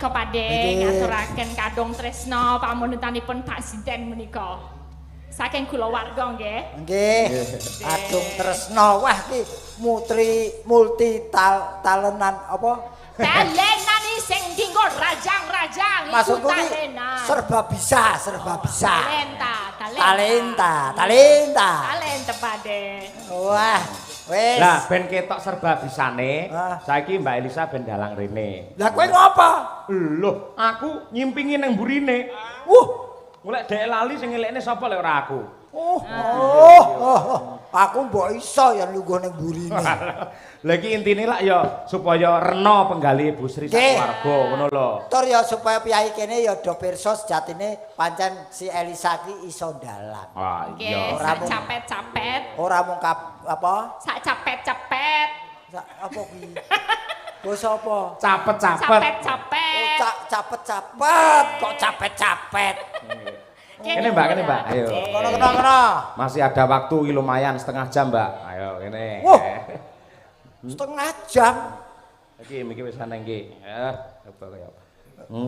menika Pakde ngaturaken kadung tresna pamunutanipun Pak Siden menika. Saking kulawarga nggih. Nggih. Kadung tresna. Wah iki multi talenan apa? Talenan sing dienggo rajang-rajang iku talenan. Serba bisa. Talenta Pakde. Wah, wis. Lah ben ketok serba bisane, saiki Mbak Elisa ben dalang rene. Lah kowe ngopo? Loh, aku nyimpingi nang burine. Golek dhek lali sing ngelekne sapa lek ora aku. Aku mbok iso ya lungguh ning burine. Lah iki intine lak ya supaya rena penggali Bu Sri sak keluarga ngono lho. Tur ya supaya piyai kene ya do pirsa sejatine pancen si Elisa ki iso dalang. Wah, iya. Sak capet-capet. Ora mung apa? Sak capet-capet. Apa kuwi? Basa apa? Capet-capet. Capet-capet. Capet-capet, kok capet-capet. Kene Mbak, ayo. Kono. Masih ada waktu ki lumayan setengah jam, Mbak. Ayo kene. Setengah jam. Iki wis ana iki. Coba kaya apa.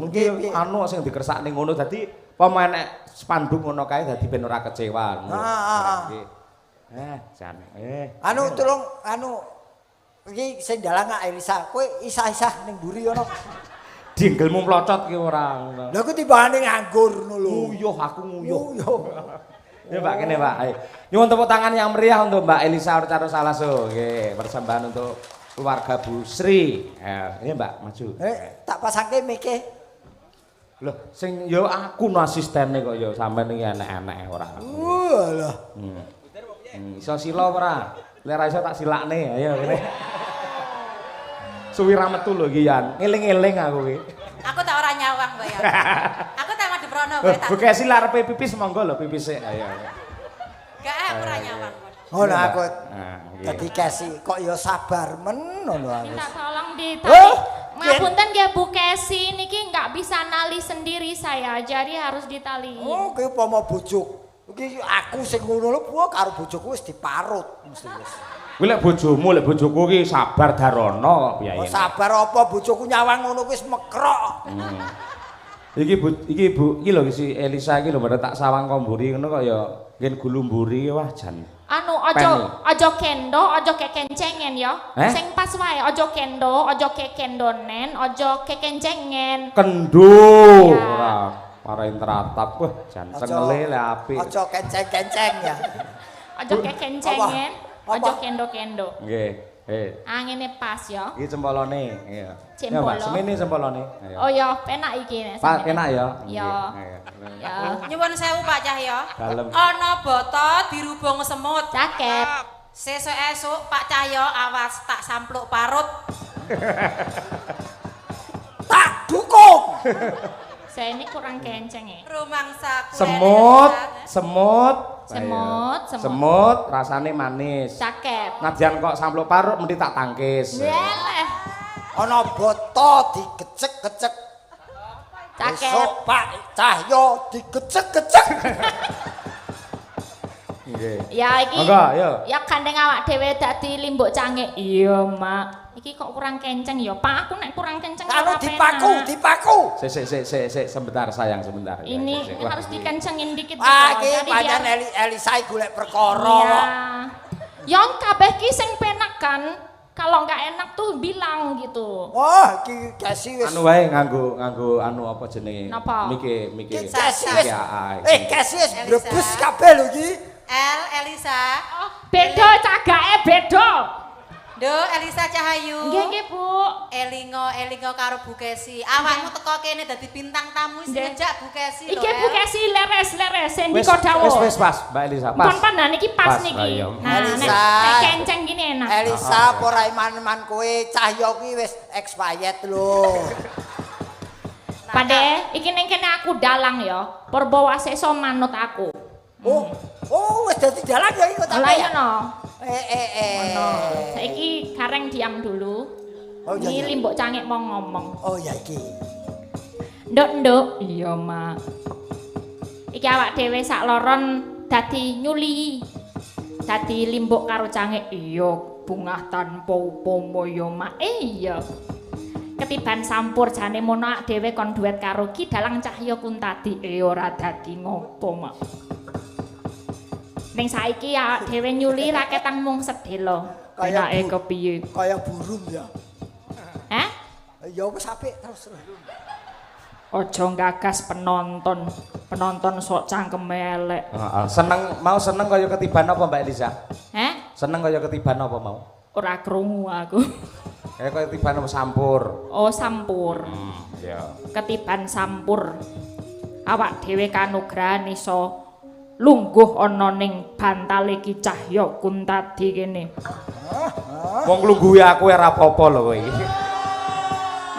Iki anu sing dikersakne ngono dadi pemain spanduk ngono kae dadi ben ora kecewa. Jan. Anu tulung iki sing dalang Elisa. Kowe isah-isah ning mburi ngono. Dinggelmu mlocot ki ora ngono. Lha ku timbangane nganggur ngono lho. Nguyuh aku nguyuh. Ya Mbak kene Mbak. Ayo. Nyuwun tepuk tangan yang meriah untuk Mbak Elisa Orcaro Salaso. Nggih, persembahan untuk keluarga Bu Sri. Ya Mbak, maju. Tak pasangke mike. Loh, sing yo aku no asistene kok yo sampean iki enek-enek ora. Walah. Iso sila ora? Lek ora iso tak silakne. Ayo kene. Suwi ra metu lho iki Yan. Ngeling-eling aku iki. Aku tak ora nyawang kok ya. Aku tak madu prono kowe tak. Buka sila arepe pipis monggo lho pipise. Ayo. Gak aku ora nyawang. Ngono aku. Dadi Kesi kok ya sabar men ngono aku. Minta tolong ngapunten nggih Bu Kesi niki nggak bisa nali sendiri saya. Jadi harus ditaliin. Oh, kowe upama bojoku. Iki aku sing ngono lho, karo bojoku wis diparut mesti wis. Kuwi lek bojomu, lek bojoku ki sabar darono kok piye. Sabar apa bojoku nyawang ngono wis mekrok. Iki Bu, iki lho si Elisa iki lho pada tak sawang komburi ngono kok ya ngen gulumburi wah jan. Anu aja kendo, aja kekencengen ya. Sing pas wae aja kendo, aja kekendonen, aja kekencengen. Kendo ora parain teratap wah jan sengele le apik. Aja kenceng-kenceng ya. Aja kekencengen, aja kendo-kendo. Nggih. Ngene pas ya. Iki cempolone, iya. Ya, Cempolo. Mbak, semene cempolone. Ayo. Oh ya, penak iki nek. Pak, enak ya? Iya. Ya. Nyuwun sewu Pak Cahya. Dalem. Ana boto dirubung semut. Cakep. Sesuk-esuk Pak Cahya awas tak sampluk parut. Tak dukung. Saya ini kurang kenceng ya. Rumangsa Semut rasane manis. Cakep. Nadyan kok sampluk parut mesti tak tangkis. Leleh. Ana boto digecek-gecek. Cakep. Besok Pak Cahya digecek-gecek. Nggih. Ya iki. Monggo, yo. Ya gandeng awak dhewe dadi limbuk cangik. Iya, Mak. Iki kok kurang kenceng ya. Pak, aku nek kurang kenceng Anu dipaku. Sik, sebentar sayang sebentar. Ini harus dikencengin dikit. Iki pancen Elisa golek perkara. Iya. Yang kabeh ki sing penak kan. Kalau nggak enak tuh bilang gitu. Wah, iki Kesi wis. Anu wae nganggo anu apa jenenge? Napa? Miki. Kesi wis. Kesi wis brebes kabeh lho iki. Elisa. Beda cagake beda. Do Elisa Cahayu. Nggih, Bu. Elingo karo Bu Kesi. Awakmu teko kene dadi bintang tamu sejak Bu Kesi lho. Iki Bu Kesi leres sendika dawuh. Wis pas, Mbak Elisa, pas. Bukan pandan iki pas niki. Nah, nek kenceng gini enak. Elisa ora iman-iman kowe Cahya kuwi wis expired lho. Pade, iki ning kene aku dalang ya. Perbawa sesuk manut aku. Oh, wis dadi dalang ya iki kok tak. Lah iya no. Saiki kareng diam dulu. Oh iya. Iki limbuk cangik mau ngomong. Oh ya iki. Nduk. Iya, Mak. Iki awak dhewe sak loron dadi nyuli. Dadi limbuk karo cangik. Iya, bungah tanpa upama ya, Mak. Iya. Ketiban sampur jane mono ak dhewe kon duet karo Ki Dalang Cahya Kuntadi ora dadi ngopo mak. Ning saiki awak dhewe nyuli raketan mung sedhela. Enake kepiye? Kaya burung ya. Hah? Ya wis apik terus. Aja gagas penonton. Penonton sok cangkeme elek. Heeh, seneng kaya ketiban apa Mbak Elisa? Hah? Seneng kaya ketiban apa mau? Ora krungu aku. Kaya ketiban apa sampur? Oh, sampur. Ya. Ketiban sampur. Awak dhewe kanugrahan iso lungguh ana ning bantale Ki Cahya Kuntadi kene. Wong nglungguhi aku ora apa-apa lho kowe iki.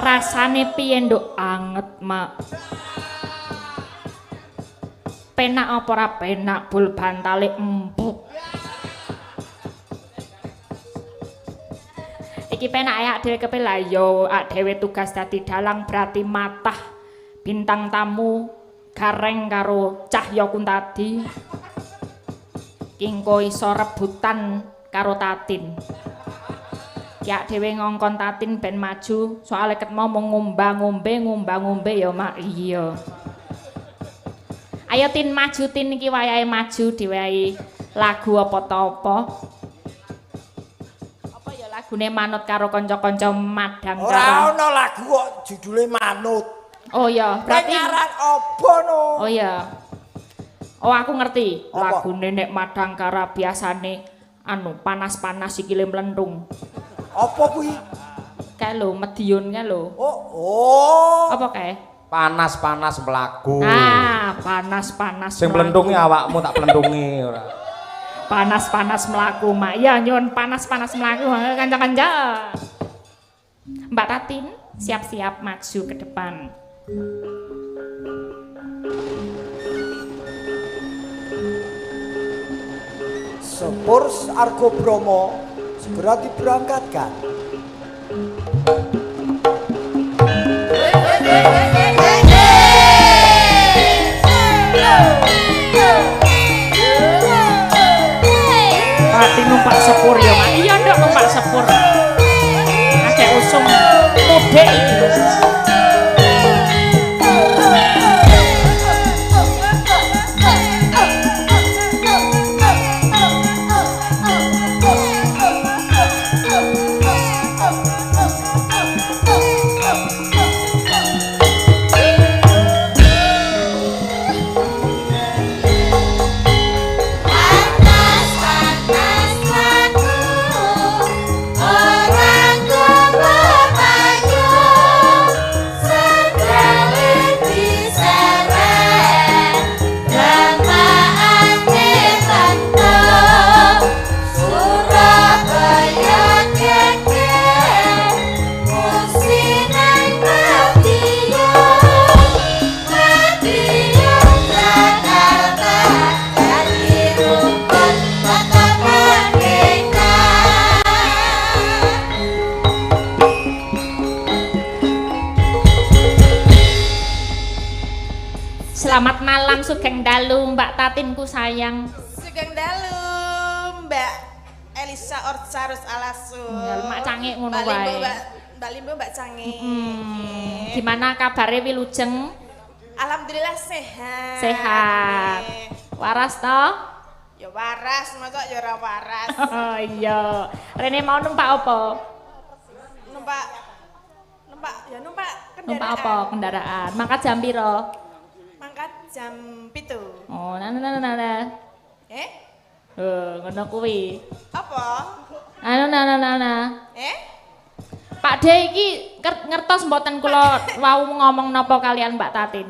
Rasane piye nduk anget, Mak? Penak apa ora penak bul bantale empuk. Iki penak ya dhewe kepela yo ak dhewe tugas dadi dalang berarti matah bintang tamu gareng karo Cahya Kuntadi. Kingko iso rebutan karo Tatin. Ya dhewe ngongkon Tatin ben maju, soalnya ket mau ngombe ya mak iya. Ayo Tin maju Tin iki wayahe maju diwehi lagu apa ta apa? Apa ya lagune manut karo kanca-kanca madang Ora ana lagu kok judule manut. Oh iya, berarti nyaran apa no? Oh iya. Oh aku ngerti. Apa? Lagune nek Madangkara biasane anu panas-panas sikile mlentung. Apa kuwi? Kae lho Medion kae lho. Oh. Apa kae? Panas-panas mlaku. Ah, panas-panas. Sing plendungi awakmu tak plendungi ora. Panas-panas mlaku, Mak. Ya nyun panas-panas mlaku kanca-kanca. Mbak Tatin, siap-siap maju ke depan. Sepur Argo Bromo segera diberangkatkan. Hati numpak sepur ya, Mak. Iya ndak numpak sepur. Akeh usum mudhe iki. Selamat malam Sugeng Dalu Mbak Tatinku sayang. Sugeng Dalu Mbak Elisa Orcarus Alasu. Mak cangik ngono Mbak Limbo, wae. Mbak Limbo Mbak Cangik. Gimana kabarnya Wilujeng? Alhamdulillah sehat. Sehat. Waras toh? Ya waras, masa ya ora waras. Oh iya. Rene mau numpak apa? numpak kendaraan. Numpak apa kendaraan? Mangkat jam piro? Mangkat jam 7. Oh, nah. Ngono kuwi. Apa? Nah. Pak De iki ngertos mboten kula wau ngomong napa kalian Mbak Tatin?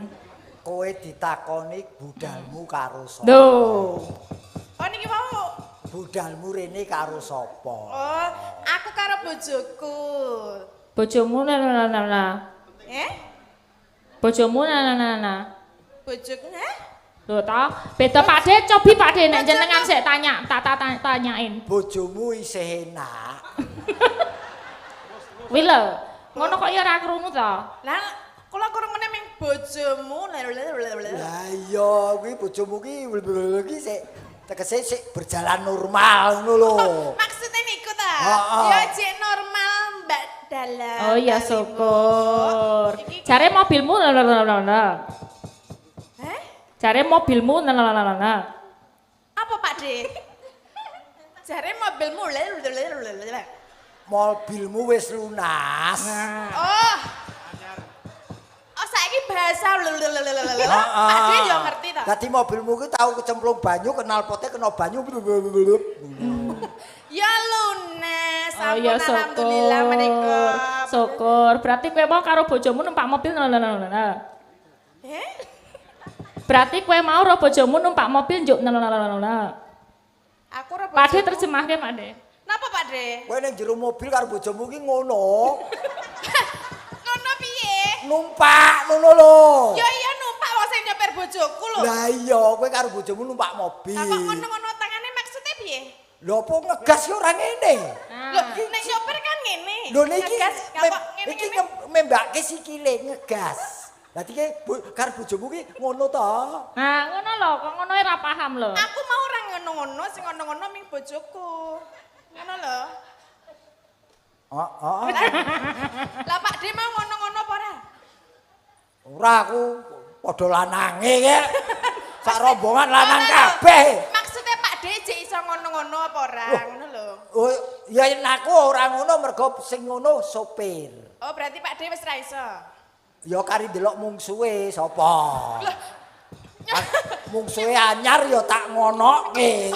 Kowe ditakoni budalmu karo sapa? Duh. Oh niki mau. Budalmu rene karo sapa? Oh, aku karo bojoku. Bojomu nah. Bojomu nah. Bojoku Lho ta, beda Pak De, cobi Pak De nek jenengan sik tanyain. Bojomu isih enak. Kuwi lho, ngono kok ya ora krungu ta? Lah, kula kurungane ming bojomu. Lah iya, kuwi bojomu ki sik tegese sik berjalan normal ngono lho. Maksudnya niku ta? Heeh. Ya jek normal Mbak dalam. Oh iya kalimu. syukur. Iki- Jare mobilmu Heh? Jare mobilmu Apa Pak De? Jare mobilmu Mobilmu wis lunas. Oh. Oh saiki bahasa Pak De yo ngerti ta? Dadi mobilmu ku tau kecemplung banyu, kenal potnya kena banyu. Ya lunas. Oh iya Ampun, alhamdulillah menika. Syukur. Berarti kowe mau karo bojomu numpak mobil Eh? Berarti kowe mau karo bojomu numpak mobil njuk Aku ora Pak De bojoku. terjemahke Pak De. Napa Pak De? Kowe ning jero mobil karo bojomu ki ngono. Ngono piye? Numpak ngono lho. Ya iya numpak wong sing nyeper bojoku lho. Lah iya, kowe karo bojomu numpak mobil. Lah kok ngono-ngono tangane maksudnya piye? Lho apa ngegas ki ora ngene. Lho nek nyeper kan ngene. Lho niki Ngegas, apa ngene iki ngene. membake sikile ngegas. Dadi ki karo bojomu ki ngono to. Nah, ngono lho, kok ngono ora paham lho. Aku mau ora ngono-ngono, sing ngono-ngono ming bojoku. Ngono lho. Heeh. Lah Pak De mau ngono-ngono apa ora? Ora aku padha lanange ki. Sak rombongan lanang kabeh. Maksudnya Pak De jek iso ngono-ngono apa ora? Ngono lho. Oh, ya aku ora ngono mergo sing ngono sopir. Oh, berarti Pak De wis ra iso. Ya kari delok mungsuhe sapa. Mungsuhe anyar ya tak ngonoke.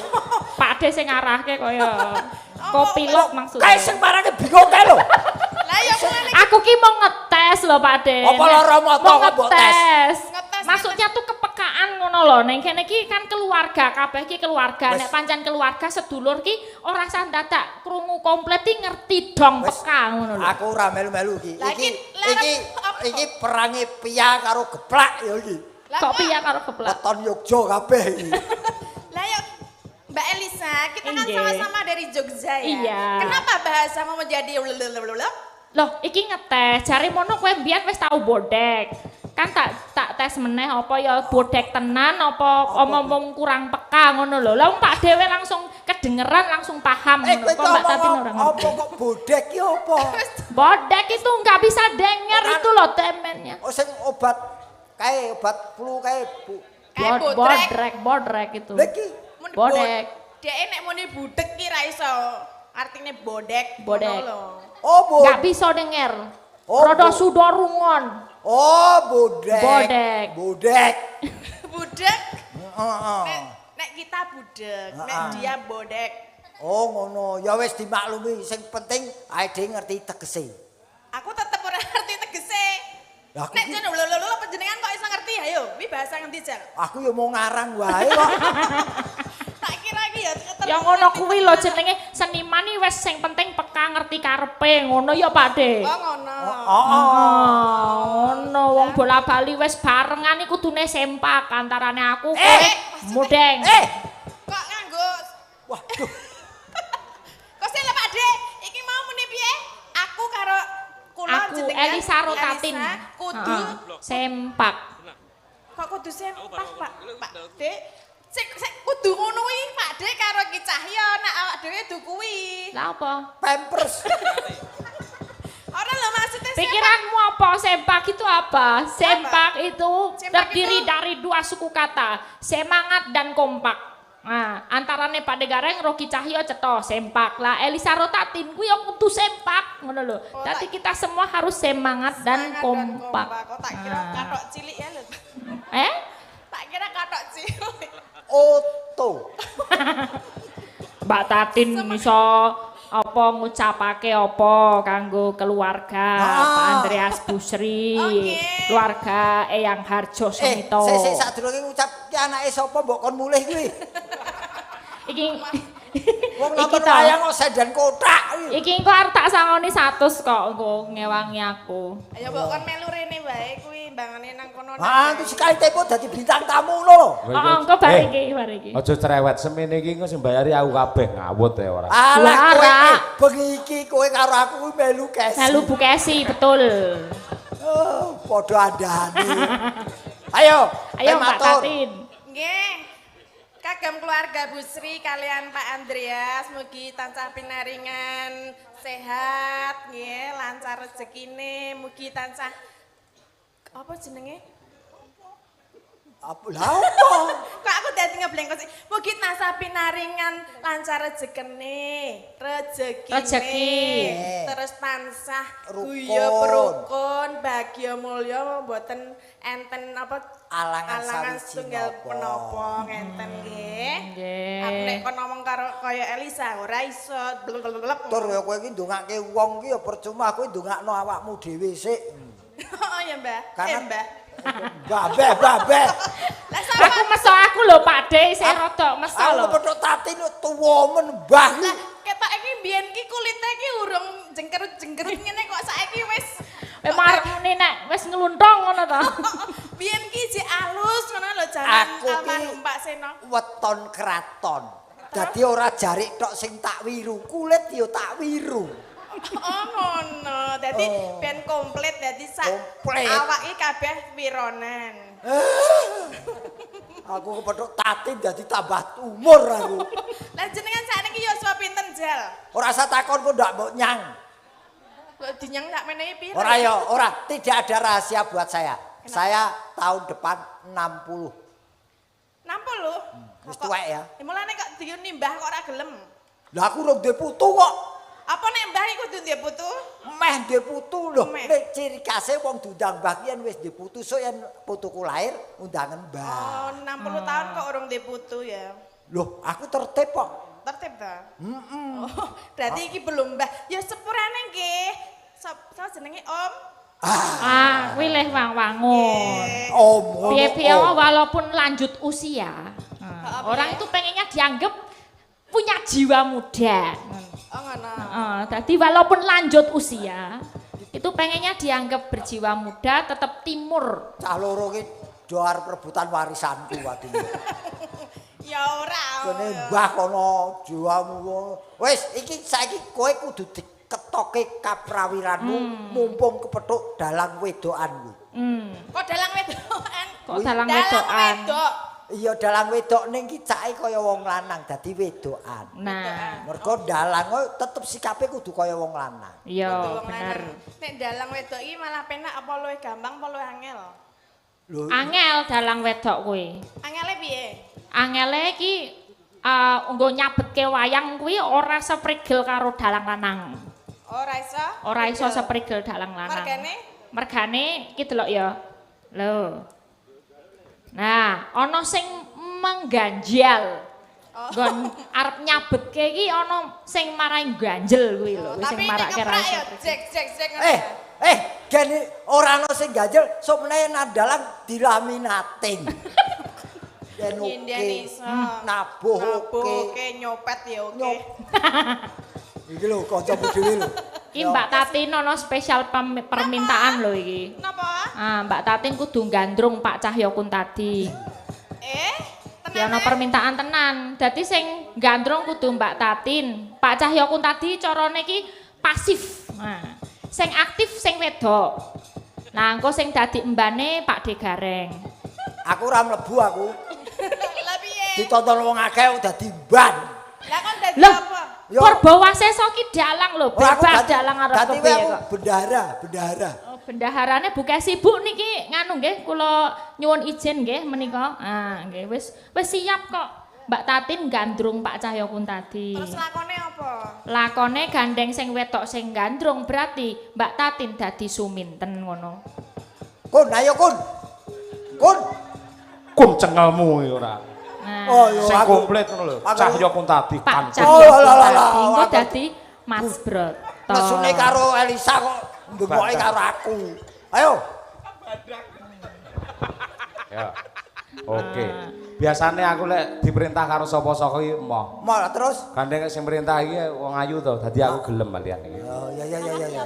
Pak De sing ngarahke kaya kopilot maksudnya. Kae sing marane bingung kae lho. Lah ya ngene Aku ki mau ngetes lho Pak De. Apa lara mata Mau kok mbok tes? ngetes. Ngetes, Maksudnya tuh kepekaan ngono lho. Neng kene ki kan keluarga, kabeh ki keluarga. Wes. Nek pancen keluarga sedulur ki ora sah dadak krungu komplit ki ngerti dong Wes, peka ngono lho. Aku ora melu-melu iki. Lah, Iki iki iki perange pia karo geplak ya iki. Lah Kok piye karo keplak? Weton Yogya kabeh iki. Lah ya Mbak Elisa, kita kan Iya. sama-sama dari Jogja ya. Iya. Kenapa bahasamu menjadi Loh, iki ngetes. Jare mono kowe mbiyen wis tau bodek. Kan tak tes meneh apa ya bodek tenan apa omong kurang peka ngono lho. Lah Pak Dewe langsung kedengeran langsung paham ngono. Kowe Kok Mbak Tatin ora ngomong ngerti. apa kok bodek ki apa? Bodek itu nggak bisa denger itu loh temennya. Oh sing obat kae obat flu kae Bu. Kayak bodrek. Bodrek itu. Lha iki Bodek. Dia nek muni budek ki ra iso. Artinya bodek. Bodek. ngono lho. oh Nggak bisa denger. Oh, Rodo bo- sudorungon. Oh bodek. Bodek. Bodek. Budek. Heeh. Nek kita budek, nek Heeh. dia bodek. Oh ngono, ya wis dimaklumi sing penting ae dhewe ngerti tegese. Aku tetep ora ngerti tegese. Lah, aku Nek ki- jan lho panjenengan kok iso ngerti? Ayo, iki bahasa ngendi jan? Aku ya mau ngarang wae kok. Tak kira iki ya ketemu. Ya ngono kuwi lho jenenge seniman iki wis sing penting peka ngerti karepe ngono ya Pak De. Oh ngono. Ngono wong bola bali wis barengan iku kudune sempak antarane aku kowe Eh, mudeng. Kok nganggo Waduh. Kok sih lho Pak De, iki mau muni piye? Aku karo kula Aku jenengan Elisa Rotatin. Elisa, kudu Heeh, sempak. kok kudu sempak Pak De. Sik kudu ngono kuwi Pak De karo Ki Cahya nek awak dhewe du kuwi. Lah apa? Pampers. Ora lho maksudnya Pikiranmu apa? Sempak itu apa? Sempak itu Sempak terdiri itu- dari dua suku kata, semangat dan kompak. Nah, antarane Pak De Gareng, Rocky Cahyo ceto sempak. Lah Elisa Rotatin ku ya kudu sempak ngono lho. Oh, Dadi kita semua harus semangat dan semangat kompak. Kok tak kira Nah. katok cilik ya lho. Eh? Tak kira katok cilik. Oto. Mbak Tatin iso apa ngucapake apa kanggo keluarga Pak Andreas Busri, Oke. keluarga Eyang Harjo Semito. Sik sadurunge ngucap ki anake sapa mbok kon mulih kuwi. Iki Wong iki nonton to. wayang kok sedan kotak iki. Iki engko arep tak sangoni 100 kok engko ngewangi aku. Ayo mbok kon melu rene wae kuwi mbangane nang kono. Ah, itu sekali tempo dadi bintang tamu lho. Heeh, engko bar iki, bar iki. Aja cerewet semene iki engko sing bayari aku kabeh ngawut ya ora. Alah kowe Suara. bengi iki kowe karo aku kuwi melu kes. Lalu Bu Kesi, betul. Oh, padha andane. Ayo, Ayo kowe Mbak matur. Tatin. Nggih. Kagem keluarga Bu Sri kalian Pak Andreas mugi tansah pinaringan sehat nggih, lancar rezekine, mugi tansah apa jenenge? Apa lah apa? Kok aku dadi ngeblengkos. Mugi tansah pinaringan lancar rezekine, Rezeki. terus tansah Rukun. guyub rukun, bahagia mulya mboten enten apa Alangan setunggal sawiji penapa ngenten nggih. Nggih. Aku nek kon ngomong karo kaya Elisa ora iso blek. Tur ya kowe iki ndongake wong iki ya percuma kowe ndongakno awakmu dhewe sik. Oh ya Mbah. Karena- Mbah. Babeh. Lah sama Aku meso aku lho Pak De, saya rada meso Aku lho. kepethuk tati tuwa men Mbah. lah ketok iki mbiyen ki kulite ki urung jengkerut-jengkerut ngene kok saiki wis Marep muni nek wis nglunthong ngono to. biyen ki jek alus ngono lho jalan Aku ki almarhum Pak Seno. weton kraton. Dadi ora jarik tok sing tak wiru, kulit ya tak wiru. Oh ngono. Dadi ben komplit dadi sak Komplit. awake kabeh wironan. Aku kepethuk tati dadi tambah umur aku. Lah jenengan sakniki yuswa pinten Jal? Ora usah takon kok ndak mbok nyang. Kok dinyang sak menehi pira? Ora ya, ora. Tidak ada rahasia buat saya. Saya tahun depan 60. 60. Wis tuwek ya. Mulane kok diuni mbah kok ora gelem. Lah aku urung duwe putu kok. Apa nek mbah iku kudu ndek putu? Meh duwe putu lho. Meh. Nek ciri khase wong diundang mbah ki yen wis duwe putu, sok yen putuku lahir undangan mbah. Oh, 60 tahun kok urung ndek putu ya. Loh, aku tertib kok. Tertib ta? Heeh. Oh, berarti iki belum mbah. Ya sepurane nggih. Sapa jenenge Om? Ah, kuwi leh wang-wangun. Om. Piye-piye om. walaupun lanjut usia, orang itu pengennya dianggap punya jiwa muda. Oh ngono. Jadi walaupun lanjut usia, itu pengennya dianggap berjiwa muda, tetap timur. Cah loro ki doar perebutan warisanku waktu itu. Ya ora. Kene mbah kono jiwamu. Wis iki saiki kowe kudu diketoke kaprawiranmu mumpung kepethuk dalang wedokan kuwi. Kok dalang wedokan? Kok dalang wedokan? Wedok. Iya dalang wedok ning ki cake kaya wong lanang dadi wedokan. Nah, Mergo dalang kok tetep sikape kudu kaya wong lanang. iya Wong bener. lanang. Nek dalang wedok iki malah penak apa luwih gampang apa luwih angel? Lho, Angel dalang wedok kuwi. Angele piye? Angele iki nggo nyabetke wayang kuwi ora seprigel karo dalang lanang. Ora iso? Ora iso seprigel dalang lanang. Mergane? Mergane iki delok ya. Lho. Nah, ana sing mengganjal. Nggon arep nyabetke iki ana sing marai ganjel kuwi lho, sing Tapi nek marake ra ngeprak iso. ya jek ngono. gene ora ana sing ganjel, sok meneh nandalang dilaminating. Yen Nyindian iso. nabuh Oke, nyopet ya oke. Nyop. Iki lho kancamu dhewe lho. Iki Mbak Tatin ana spesial permintaan lho iki. Napa? Mbak Tatin kudu gandrung Pak Cahyokun tadi. Ki ana permintaan tenan. Dadi sing gandrung kudu Mbak Tatin. Pak Cahyokun tadi carane iki pasif. Nah, sing aktif sing wedok. Nah, engko sing dadi embane Pak De Gareng. Aku ora mlebu aku. Lah piye? Ditonton wong akeh dadi ban. Lah kon dadi Loh, apa? Yo. Purbawaseso ki dalang lho, bebas dalang arep Dadi kepiye aku kok. bendahara. Oh, bendaharane buka sibuk niki nganu nggih kula nyuwun izin nggih menika. Nggih wis siap kok. Mbak Tatin gandrung Pak Cahyokun tadi. Terus lakone apa? Lakone gandeng sing wedok sing gandrung berarti Mbak Tatin dadi suminten ngono. Kun, ayo kun. Kun. Kum cengelmu iki ora. Nah, Oh, yo Sing aku. komplit ngono lho. aku- Cahyokun tadi Pak kanca. Cahyokun lah, lah, tadi engko aku- dadi Mas Broto. Mesune karo Elisa kok ndemoke karo aku. Ayo. Ya. Oke. Biasane aku lek diperintah karo sapa-sapa iki emoh. Mau terus. Gandeng sing perintah iki wong ayu to, dadi aku gelem balian iki. Oh, ya.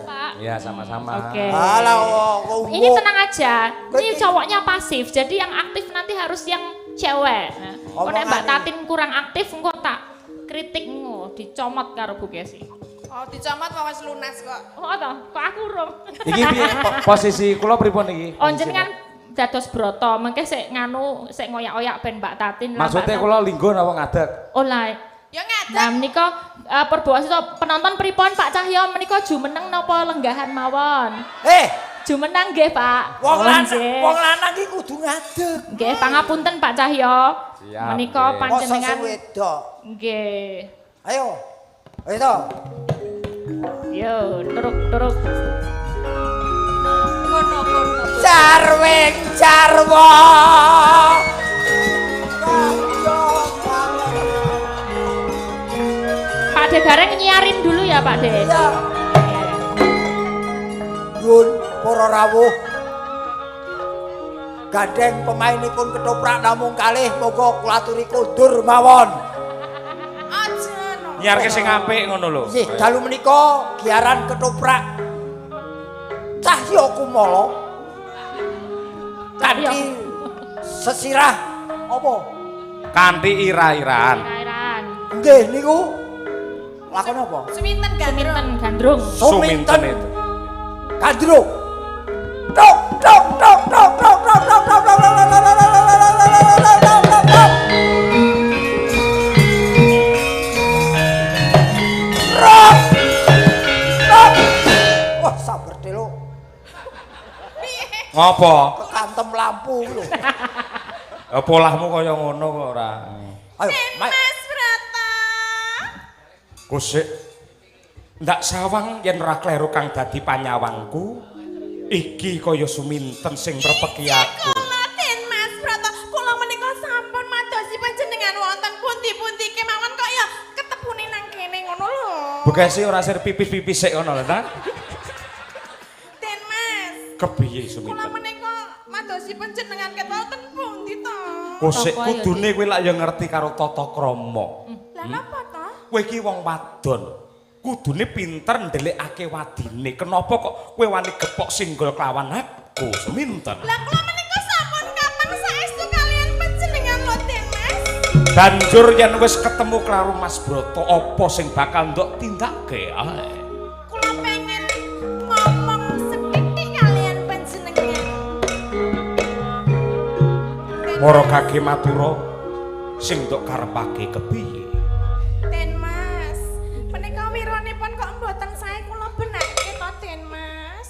Pak. Iya, sama-sama. Oke. Alah, kok Ini tenang aja, ini cowoknya pasif, jadi yang aktif nanti harus yang cewek. Nah, kalau Mbak Omongan Tatin kurang aktif, engko tak kritik engko, dicomot karo Bu Kesi. Oh, dicomot kok wis lunas kok. Oh toh, kok aku urung. Iki piye posisi kula pripun iki? Oh jenengan dados broto, mengke sik nganu sik ngoyak-oyak ben Mbak Tatin lah. Maksudnya kula linggo napa ngadeg? Oh lah. Ya ngadeg. Nah menika perbuasa penonton pripun Pak Cahyo menika jumeneng napa lenggahan mawon? Jumeneng nggih Pak. Wong nggih. lanang iki kudu ngadeg. Nggih, pangapunten Pak Cahyo. Siap, Menika nggih. panjenengan Masa sing wedok. nggih. Ayo. Ayo to. Yo, turuk. Kono. Jarwing jarwa. Pak De Gareng nyiarin dulu ya Pak De. Ya. Yun, para rawuh. Gandeng pemainipun ketoprak namung kalih moga kula aturi kondur mawon. Aja no. Nyiarke sing apik ngono lho. Nggih, dalu menika giaran ketoprak Cahya Kumala. Kanthi sesirah apa? Kanthi ira-iraan. Airan. Nggih niku lakon apa? Suminten gandrung. Suminten gandrung. Suminten itu. Gandrung. Tok tok tok tok tok tok tok tok tok wah sabar telo Ngopo? kekantem lampu lho. Polahmu kaya ngono kok ora. Ayo, Mak. Mas Broto. Kusik. Ndak sawang yen ora kleru kang dadi panyawangku. Iki kaya suminten sing mrepeki aku. Kula Den Mas Broto, kula menika sampun madosi panjenengan wonten pundi-pundi kemawon kok ya ketepune nang kene ngono lho. Bekasi ora sir pipis-pipis sik ngono lho ta. Den Mas, Kepiye kula suminten? menika madosi panjenengan ket wonten pundi to? Kusik Apa ya, kudune kowe lak ya ngerti karo tata krama. Lah napa to? Kowe iki wong wadon. Kudune pinter ndelikake wadine. Kenapa kok kowe wani gepok singgol kelawan aku, suminten? Lah kula menika sampun kapan saestu kalian panjenengan lho Den Mas? Banjur yen wis ketemu karo Mas Broto, apa sing bakal ndok tindakke ae? Kula pengen ngomong sethithik kalian panjenengan. Mara kage matura sing ndok karepake kepiye? Den Mas, menika wiranipun kok mboten sae kula benake to Den Mas.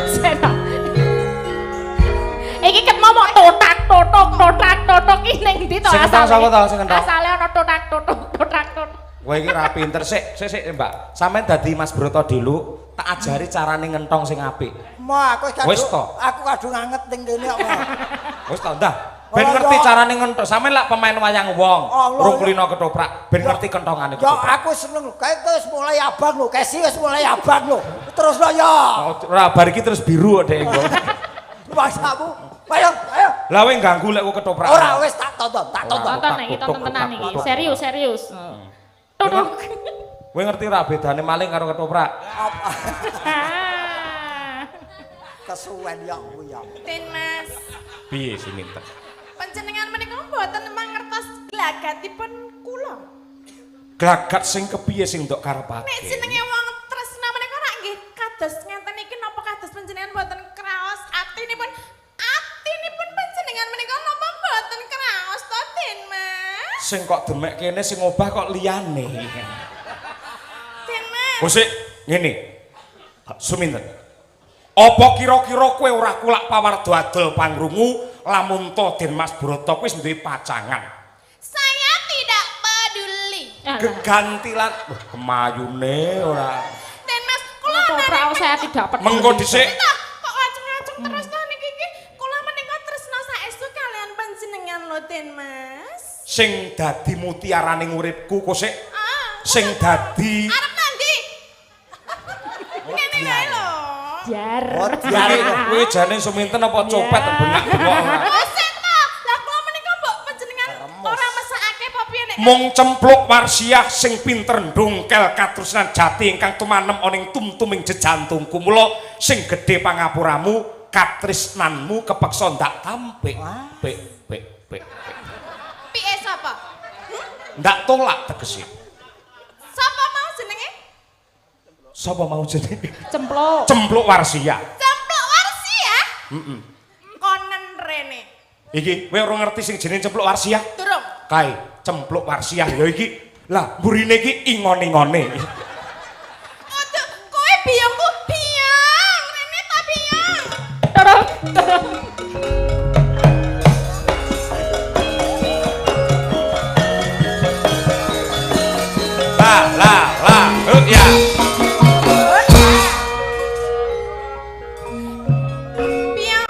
Sena. Iki ket momok totak totok iki ning ndi to Sing asale? entok sapa to, sing entok? Asale ana totak totok. Kowe iki ra pinter sik Mbak. Sampeyan dadi Mas Broto dulu, tak ajari carane ngentong sing apik. Ma aku Wis to. aku kadung anget ning kene kok. Wis to, ndah. Ben ngerti carane ngentong. Sampeyan lak pemain wayang wong, rung kulino ketoprak, ben ngerti kentongane Ya ketoprak. aku seneng kae wis mulai abang lho, kesi wis mulai abang lho. Terus lho ya. Ora bar iki terus biru kok Dek. Masamu. Ayo. Lah kowe ganggu lek kowe ketoprak. Ora wis tak tonton. Tonton iki tonton tenan iki. Serius. Totok. Kowe ngerti ora bedane maling karo ketoprak? Kesuwen ya kuwi ya. Den Mas, Piye suminten? panjenengan menika mboten mangertos glagatipun kula. Glagat sing kepiye sing ndok karepake? Nek jenenge wong tresna menika rak nggih kados ngenten iki napa kados panjenengan mboten kraos atinipun panjenengan menika napa mboten kraos to Den Mas? Sing kok demek kene sing obah kok liyane. Den Mas. Kusik ngene. Suminten. Apa kira-kira kowe ora kulak pawardo adol pangrungu lamun to Den Mas Broto wis duwe pacangan? Saya tidak peduli. Gegantilan kemayune ora. Den Mas, kula Ketoprak saya tidak peduli. Mengko dhisik kok ngacung-ngacung terus to niki iki kula menika tresna saestu kalian panjenengan lho Den Mas. sing dadi mutiaraning uripku Kusik. Ah, Sing dadi arep nanti. Ngene kae lho. Jar. Oh, jare kowe jane suminten apa copet bengak-bengok ora. Oset to. Lah kula menika mbok panjenengan ora mesakake apa piye nek Mung cempluk warsiah sing pinter ndongkel katresnan jati ingkang tumanem oning tumtuming jejantungku. Mula sing gedhe pangapuramu katresnanmu kepeksa ndak tampik. Pik. piye sapa? Ndak tolak tegese. Sapa mau jenenge? Sapa mau jenenge? Cempluk. Cempluk Warsia. Cempluk Warsia? Heeh. Konen rene. Iki kowe ora ngerti sing jenenge Cempluk Warsia? Durung. Kae, Cempluk Warsia ya iki. Lah, mburine iki ingon-ingone. Aduh, kowe biyongku biyong. Rene ta biyong. Turun. Ya. Biyong.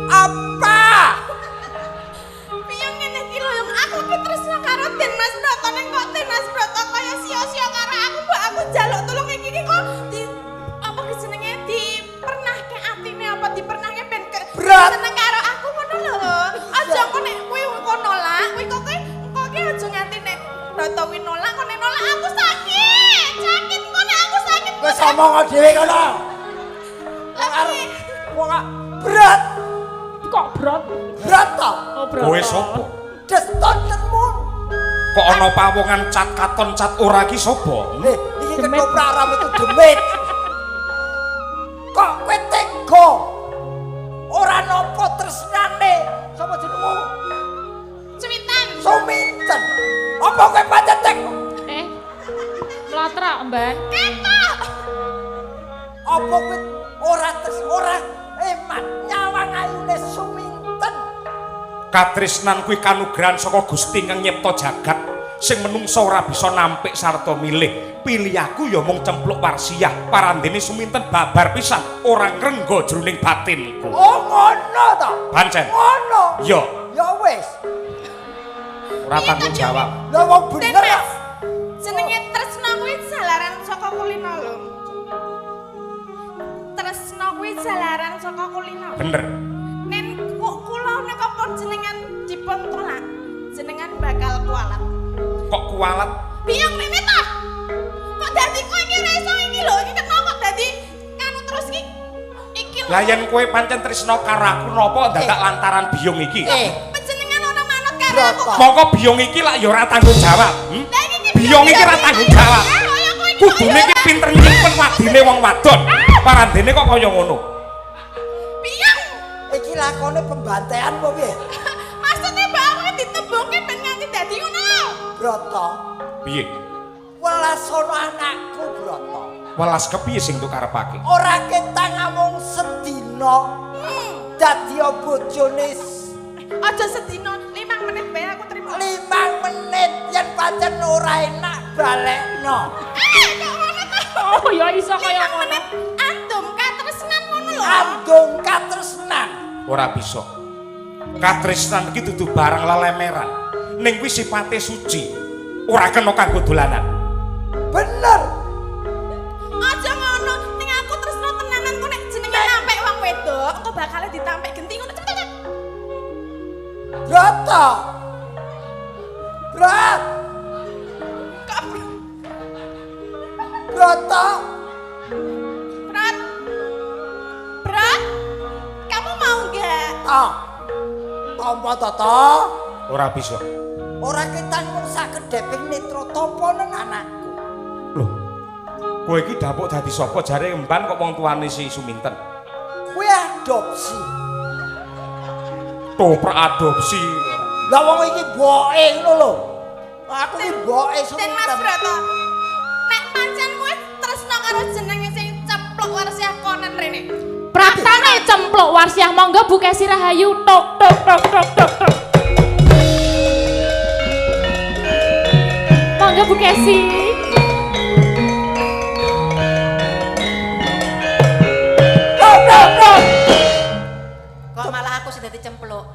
Apa? Biyong ngene iki lho, aku ki tresno karo Den Mas Broto ning kok Den Mas Broto kaya sia-sia karo aku, mbok aku njaluk tulung iki kok di apa ki jenenge dipernahke atine apa dipernahke ben Berat. seneng karo aku ngono lho. Aja kok nek kowe kok nolak, kowe kok engko ki aja nganti nek Broto kuwi nolak kok nek nolak aku sakit. Sakit kok nek aku sakit. Wis omong dhewe kono. Lagi. Wong berat. Kok brot? Berat to. Oh, brot. Kowe sapa? Destontenmu. Kok ana pawongan cat katon cat ora ki sapa? Nih, iki Demit. ketoprak rambut demit. Kok kowe tega? Ora nampa tresnane. Sapa jenengmu? Cumitan. Suminten. Apa kowe pancen tega? Mlotrak, Mbak. Ketok. Apa kowe ora eman nyawang ayune Suminten? Katresnan kuwi kanugrahan saka Gusti kang nyipta jagat sing menungsa ora bisa nampik sarta milih. Pilih aku ya mung Cempluk Warsia, parandene Suminten babar pisan ora ngrengga jroning batinku. Oh ngono to. Pancen. Ngono. Ya, Ya wis. ora tanggung jawab. Lah wong Den bener. Mas, jenenge Tresna kuwi jalaran saka kulino lho. Tresna kuwi jalaran saka kulino. Bener. Nen kok kula nek apa jenengan dipun tolak, jenengan bakal kualat. Kok kualat? Biyong rene ta? Kok dadi kowe iki ora iso iki lho, iki kenapa kok dadi nganu terus iki lho. Lah yen kowe pancen tresna karo aku napa dadak lantaran biyong iki? Panjenengan ora manut karo aku. Mongko biyong iki lak ya ora tanggung jawab. Lah iki Biyong iki ora tanggung jawab. Kudune iki pinter nyimpen wadine wong wadon. Parandene kok kaya ngono. Biyong. Iki lakone pembantaian apa piye? Maksudnya bae ditembungke ben nganti dadi ngono lho. Broto. Piye? Welas ana anakku, Broto. Welas kepiye sing tuk karepake? Ora ketang namung sedina. Dadi bojone Aja sedina 5 menit bae aku terima. 5 menit yen pancen ora enak balekno. Kok ngono ta? Oh, ya iso kaya 5 menit andum katresnan ngono lho. Andung katresnan. Ora bisa. Katresnan iki dudu barang lelemeran. Ning kuwi sifate suci. Ora kena kanggo dolanan. Bener. Aja ngono, ning aku tresno tenanan ku nek jenenge nampik wong wedok, engko bakal ditampik genti ngono cepet-cepet. Broto. Brat. Kok Broto. Berat. Berat. Kamu mau enggak? Ah. Tampa to? Ora bisa. Ora ketang mung sakedheping netra tampa nang anakku. Loh. Kowe iki dapuk dadi sapa jare emban kok wong tuane si Suminten? Kuwi adopsi. Toprak adopsi. Lah wong iki boke ngono lho. Aku iki boke Den Mas Suminten. Broto. Nek pancen kowe tresno karo jenenge sing Cempluk Warsia konen rene. Praktane Cempluk Warsia monggo Bu Kesi Rahayu tok tok tok tok tok tok. Monggo Bu Kesi. Kok malah aku sing dadi cempluk.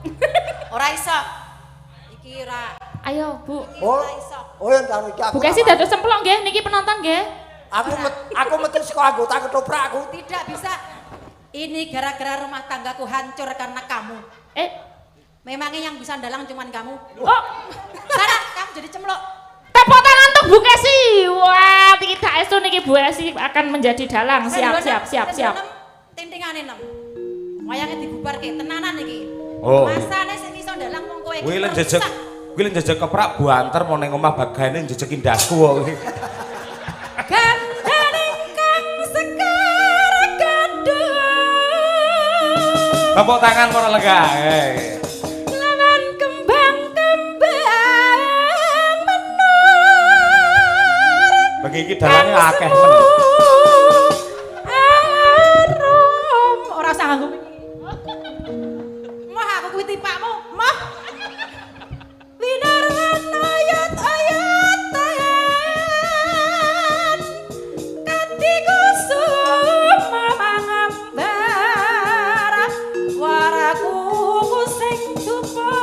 Ora iso. Iki ora Ayo, Bu. Oh. Oh ya nang iki aku. Bu Kesi dados cempluk nggih niki penonton nggih. Aku metu saka anggota ketoprak aku. tidak bisa. Ini gara-gara rumah tanggaku hancur karena kamu. Memangnya yang bisa dalang cuman kamu. Oh, Sana, kamu jadi cempluk. tepuk tangan untuk Bu Kesi. Wah, iki daestu niki Bu Kesi akan menjadi dalang. Siap. Tintingane 6. Wayange dibubarke tenanan iki. Oh. Masane sing iso dalang wong kowe iki. Kuwi len jejeg. Kuwi len jejeg keprak buanter mau ning omah bagane jejekin daku kok. Gandaning Tepuk tangan para lega. Lawan kembang-kembang menor. Bagi iki dalane akeh men. Arum. Ora usah nganggo iki. Moh aku kuwi tipakmu. Moh. Winaran ayat-ayat tayan Kati kusum mangambar Waraku kusing dupa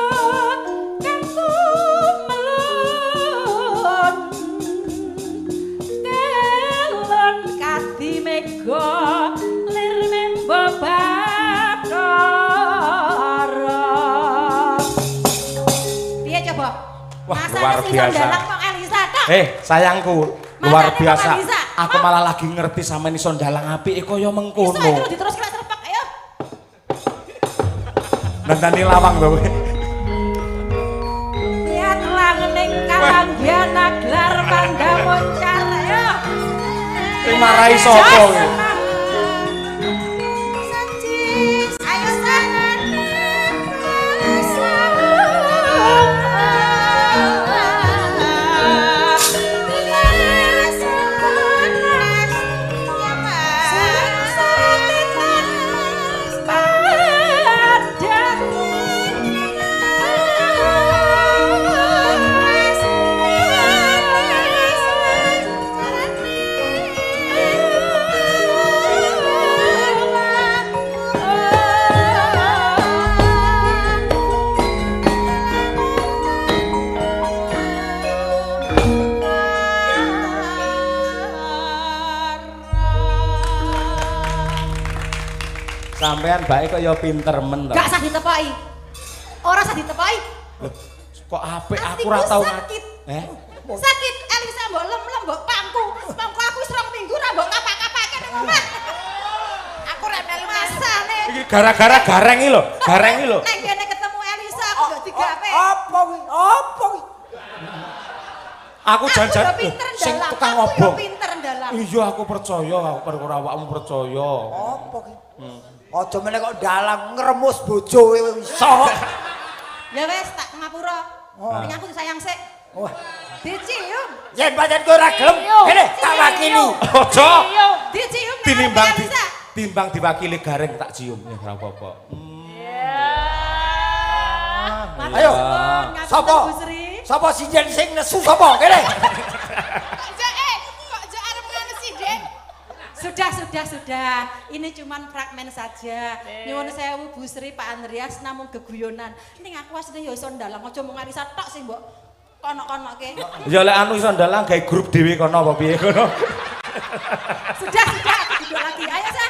Kangku melon Kelon kati mega Lir membo Piye coba? Wah, Masa luar si biasa. Sondalang kok Elisa tok? Sayangku, luar Masane biasa. kok bisa? Aku malah lagi ngerti sama ini sondalang apike kaya Iso mengkono. itu diterus kena serpak ayo. Nandani lawang to. Lihat langning kalanggian aglar panda moncar ayo. Sing marahi sapa iki? Sanjis, ayo sangan. Sampean bae kok ya pinter men to. Gak usah ditepoki. Ora usah ditepoki. Kok apik aku Atiku ora tau. sakit. Eh? Sakit Elisa mbok lem-lem mbok pangku. Pangku aku wis 2 minggu ra mbok kapak-kapake nang omah. Aku ra melu masane. Iki gara-gara gareng iki lho, gareng iki lho. Nek kene ketemu Elisa aku gak digawe. Apa kuwi? Apa kuwi? Aku janjan Aku yo pinter sing ndalang. tukang Aku yo obong. pinter ndalang. Iya aku percaya, aku perkara awakmu percaya. Apa kuwi? Aja meneh kok dalang ngremus bojoe iso. Ya wis tak ngapura. Ning aku sayang sik. Wah, Dicium. yen pancen kowe ora gelem, ngene tak wakili. Aja. Dicium. nang Tinimbang Elisa. timbang diwakili gareng tak cium ya ora apa-apa. Matur Ayo, suwun, ngapunten, sapa? Bu Sri. Sapa sinjen sing nesu sapa? Kene. Kok jo arep ngono sih, Dek? Sudah. Ini cuman fragmen saja. Nyuwun sewu Bu Sri, Pak Andreas namung geguyonan. Ning aku asline ya iso ndalang, aja mung Elisa tok sing mbok konok-konokke. Ya lek anu iso ndalang gawe grup dhewe kono apa piye kono. Sudah, aku duduk lagi. Ayo, Sa.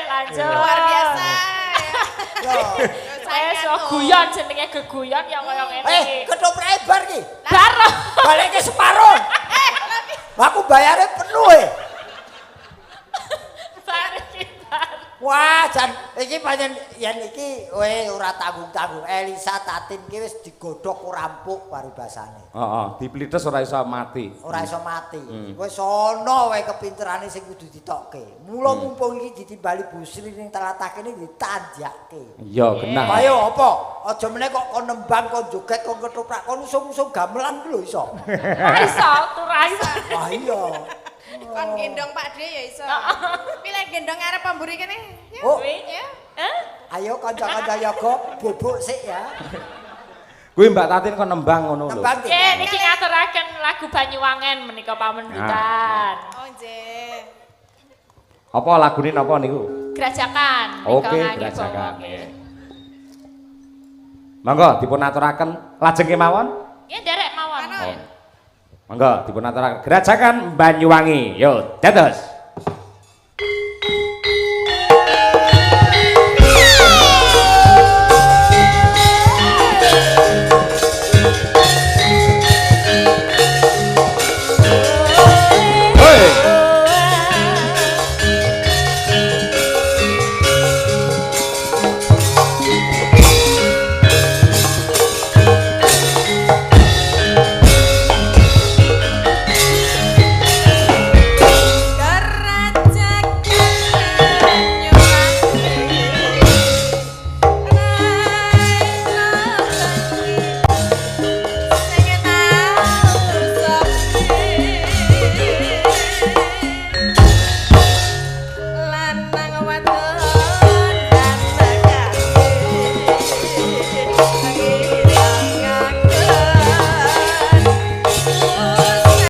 Lanjut. Luar biasa. Yo. Saya so guyon jenenge geguyon ya kaya ngene iki. Ketoprak bar ki. Baro. Balik ke separuh. Aku bayarnya penuh Bare kibar. Wah, jan iki pancen yen iki kowe ora tanggung-tanggung. Elisa Tatin ki wis digodhog rampuk paribasane. Heeh, diplites ora iso mati. Ora iso mati. Wis ana wae kepinterane sing kudu ditokke. Mula mumpung iki ditimbali Bu Sri ning tlatah kene ditanjakke. Iya, genah. Ayo apa? Aja meneh kok kon nembang kon joget kon ketoprak kon usung-usung gamelan ku lho iso. Ora iso, ora iso. Wah iya. Kon gendong Pak Dre ya iso. Pilih gendong arep pamburi kene. Ya. Oh. Ya. Ayo kanca-kanca yoga bubuk sik ya. Kuwi Mbak Tatin kok nembang ngono lho. Nembang ki. Niki ngaturaken lagu Banyuwangen menika pamendutan. Oh, nggih. Apa lagune napa niku? Gerajakan. Oke, Nika ngangge gerajakan. bawa. Nggih. Monggo dipun aturaken lajeng kemawon. Ya derek mawon. Monggo dipun aturaken gerajakan Banyuwangi. Yo, dados.